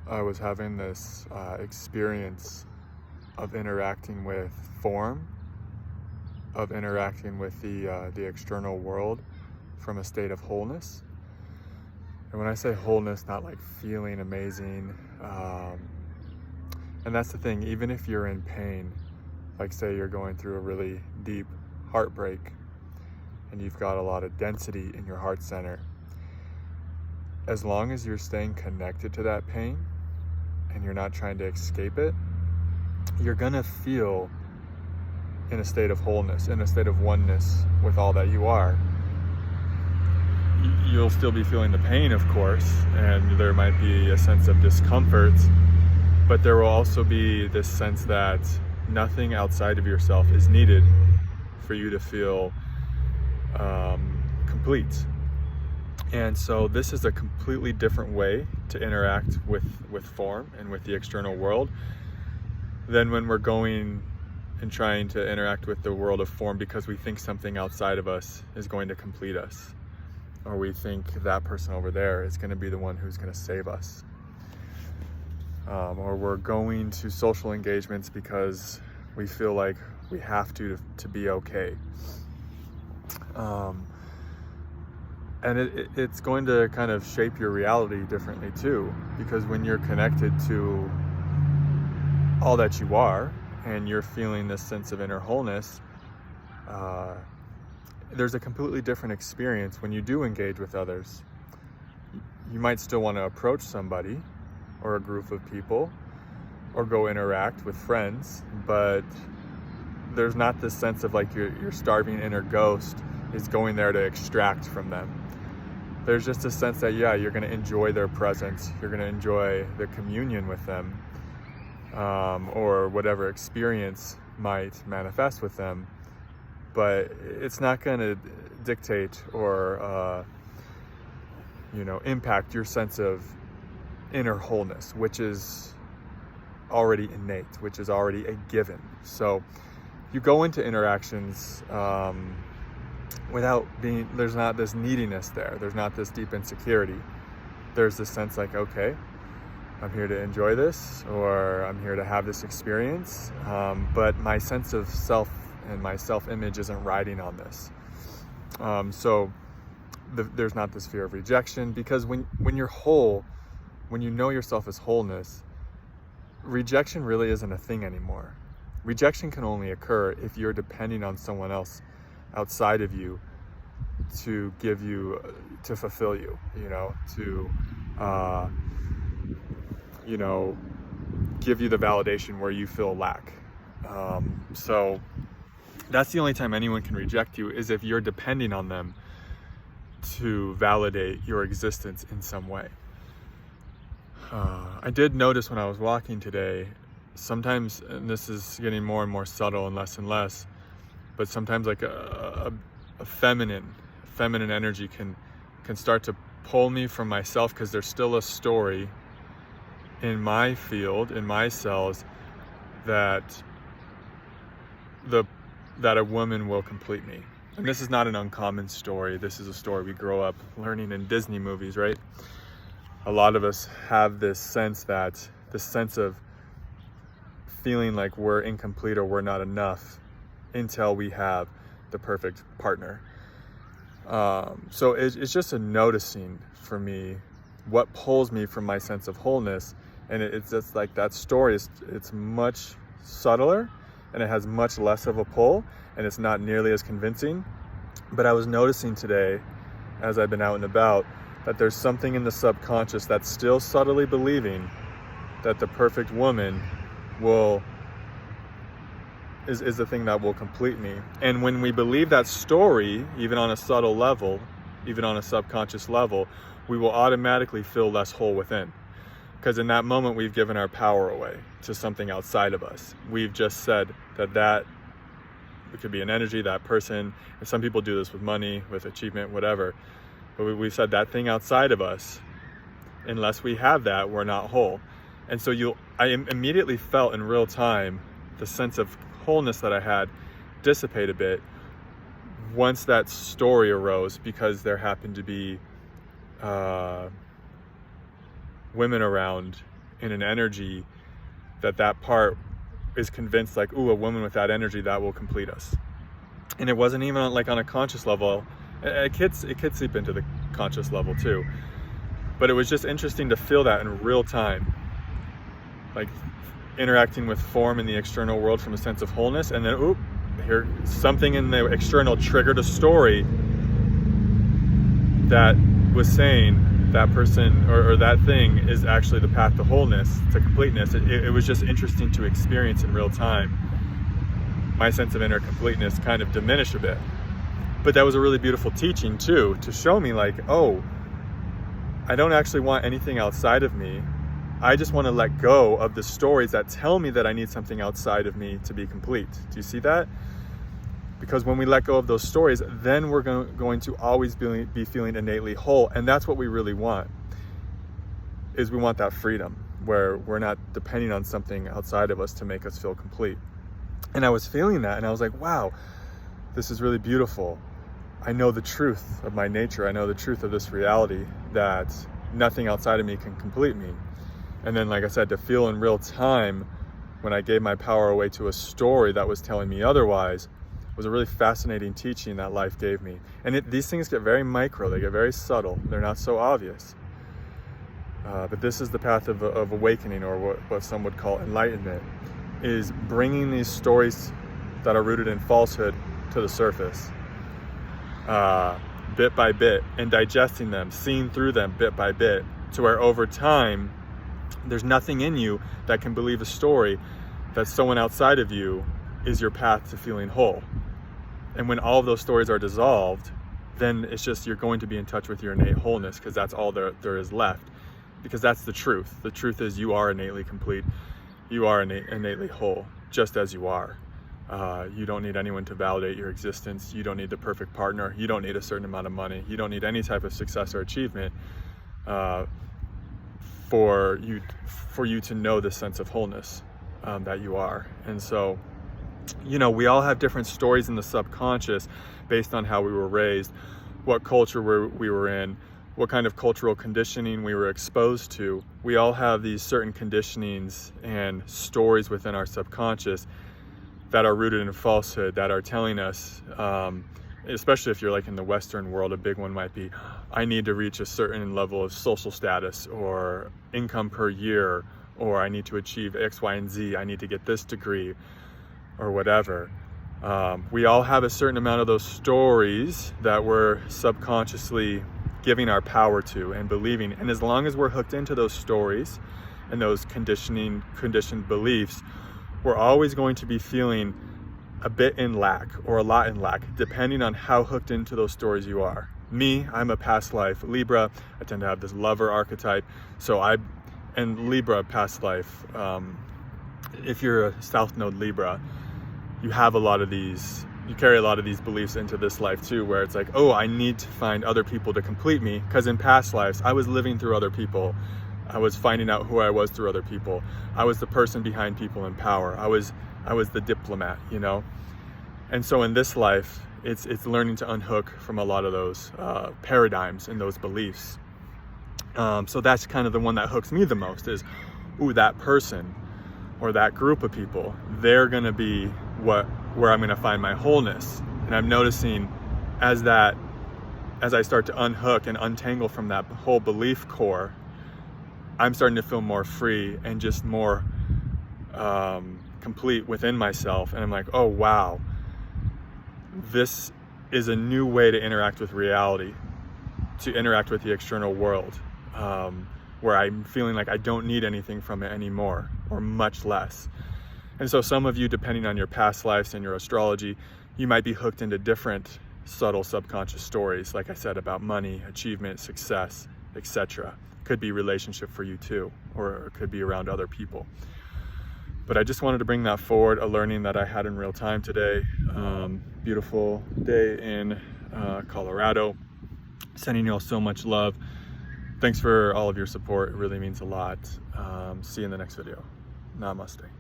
I was having this experience of interacting with form, of interacting with the external world from a state of wholeness. And when I say wholeness, not like feeling amazing, and that's the thing, even if you're in pain, like say you're going through a really deep heartbreak and you've got a lot of density in your heart center, as long as you're staying connected to that pain and you're not trying to escape it, you're gonna feel in a state of wholeness, in a state of oneness with all that you are. You'll still be feeling the pain, of course, and there might be a sense of discomfort, but there will also be this sense that nothing outside of yourself is needed for you to feel complete. And so this is a completely different way to interact with form and with the external world than when we're going and trying to interact with the world of form because we think something outside of us is going to complete us, or we think that person over there is going to be the one who's going to save us, or we're going to social engagements because we feel like we have to be okay. And it's going to kind of shape your reality differently too, because when you're connected to all that you are and you're feeling this sense of inner wholeness, there's a completely different experience when you do engage with others. You might still want to approach somebody or a group of people or go interact with friends, but there's not this sense of like your starving inner ghost is going there to extract from them. There's just a sense that, yeah, you're going to enjoy their presence, you're going to enjoy the communion with them, or whatever experience might manifest with them, but it's not going to dictate or impact your sense of inner wholeness, which is already innate, which is already a given. So you go into interactions without there's not this neediness there. There's not this deep insecurity. There's this sense like, okay, I'm here to enjoy this, or I'm here to have this experience, but my sense of self and my self-image isn't riding on this. So there's not this fear of rejection, because when you're whole, when you know yourself as wholeness, rejection really isn't a thing anymore. Rejection can only occur if you're depending on someone else outside of you to give you, to fulfill you, to give you the validation where you feel lack. So that's the only time anyone can reject you, is if you're depending on them to validate your existence in some way. I did notice when I was walking today, sometimes, and this is getting more and more subtle and less, but sometimes like a feminine energy can start to pull me from myself, because there's still a story in my field, in my cells, that a woman will complete me. And this is not an uncommon story. This is a story we grow up learning in Disney movies, right? A lot of us have this sense of feeling like we're incomplete or we're not enough until we have the perfect partner. So it's just a noticing for me what pulls me from my sense of wholeness. And it's just like that story it's much subtler, and it has much less of a pull, and it's not nearly as convincing. But I was noticing today, as I've been out and about, that there's something in the subconscious that's still subtly believing that the perfect woman is the thing that will complete me. And when we believe that story, even on a subtle level, even on a subconscious level, we will automatically feel less whole within. Because in that moment, we've given our power away to something outside of us. We've just said that it could be an energy, that person, and some people do this with money, with achievement, whatever. But we've said that thing outside of us, unless we have that, we're not whole. And so I immediately felt in real time the sense of wholeness that I had dissipate a bit once that story arose, because there happened to be women around in an energy that part is convinced like, ooh, a woman with that energy, that will complete us. And it wasn't even like on a conscious level. It could seep into the conscious level too. But it was just interesting to feel that in real time, like interacting with form in the external world from a sense of wholeness, and then, oop, here, something in the external triggered a story that was saying that person or that thing is actually the path to wholeness, to completeness. It was just interesting to experience in real time. My sense of inner completeness kind of diminished a bit. But that was a really beautiful teaching too, to show me like, oh, I don't actually want anything outside of me. I just want to let go of the stories that tell me that I need something outside of me to be complete. Do you see that? Because when we let go of those stories, then we're going to always be feeling innately whole. And that's what we really want, is we want that freedom where we're not depending on something outside of us to make us feel complete. And I was feeling that, and I was like, wow, this is really beautiful. I know the truth of my nature. I know the truth of this reality, that nothing outside of me can complete me. And then, like I said, to feel in real time when I gave my power away to a story that was telling me otherwise was a really fascinating teaching that life gave me. And these things get very micro, they get very subtle, they're not so obvious. But this is the path of awakening, or what some would call enlightenment, is bringing these stories that are rooted in falsehood to the surface, bit by bit, and digesting them, seeing through them bit by bit, to where over time, there's nothing in you that can believe a story that someone outside of you is your path to feeling whole. And when all of those stories are dissolved, then it's just, you're going to be in touch with your innate wholeness, because that's all there is left. Because that's the truth. The truth is you are innately complete. You are innately whole, just as you are. You don't need anyone to validate your existence. You don't need the perfect partner. You don't need a certain amount of money. You don't need any type of success or achievement for you to know the sense of wholeness that you are. And so, we all have different stories in the subconscious based on how we were raised, what culture we were in, what kind of cultural conditioning we were exposed to. We all have these certain conditionings and stories within our subconscious that are rooted in falsehood, that are telling us, especially if you're like in the Western world, a big one might be, I need to reach a certain level of social status or income per year, or I need to achieve X, Y, and Z. I need to get this degree or whatever. We all have a certain amount of those stories that we're subconsciously giving our power to and believing. And as long as we're hooked into those stories and those conditioned beliefs, we're always going to be feeling a bit in lack or a lot in lack, depending on how hooked into those stories you are. Me, I'm a past life Libra. I tend to have this lover archetype. And Libra past life, if you're a South Node Libra, you have you carry a lot of these beliefs into this life too, where it's like, oh, I need to find other people to complete me, because in past lives, I was living through other people. I was finding out who I was through other people. I was the person behind people in power. I was the diplomat, And so in this life, it's learning to unhook from a lot of those paradigms and those beliefs. So that's kind of the one that hooks me the most, is, ooh, that person or that group of people, they're gonna be where I'm gonna find my wholeness. And I'm noticing as I start to unhook and untangle from that whole belief core, I'm starting to feel more free and just more complete within myself. And I'm like, oh wow, this is a new way to interact with reality, to interact with the external world, where I'm feeling like I don't need anything from it anymore, or much less. And so some of you, depending on your past lives and your astrology, you might be hooked into different subtle subconscious stories, like I said, about money, achievement, success, etc. Could be relationship for you too, or it could be around other people. But I just wanted to bring that forward, a learning that I had in real time today. Beautiful day in Colorado. Sending you all so much love. Thanks for all of your support. It really means a lot. See you in the next video. Namaste.